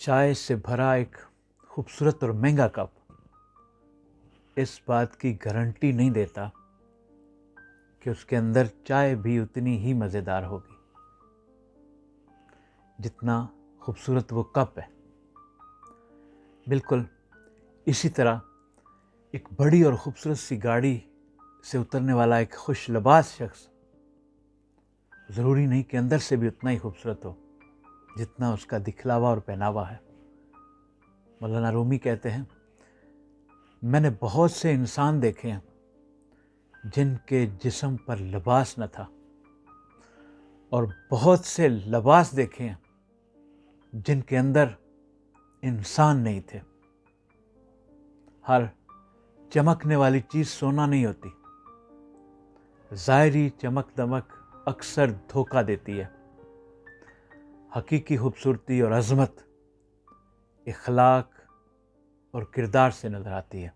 चाय से भरा एक खूबसूरत और महंगा कप इस बात की गारंटी नहीं देता कि उसके अंदर चाय भी उतनी ही मज़ेदार होगी जितना खूबसूरत वो कप है। बिल्कुल इसी तरह एक बड़ी और ख़ूबसूरत सी गाड़ी से उतरने वाला एक खुश लिबास शख्स ज़रूरी नहीं कि अंदर से भी उतना ही खूबसूरत हो जितना उसका दिखलावा और पहनावा है। मौलाना रूमी कहते हैं, मैंने बहुत से इंसान देखे हैं जिनके जिस्म पर लिबास न था और बहुत से लिबास देखे हैं जिनके अंदर इंसान नहीं थे। हर चमकने वाली चीज़ सोना नहीं होती। ज़ाहिरी चमक दमक अक्सर धोखा देती है। हकीकी खूबसूरती और अज़मत इखलाक और किरदार से नज़र आती है।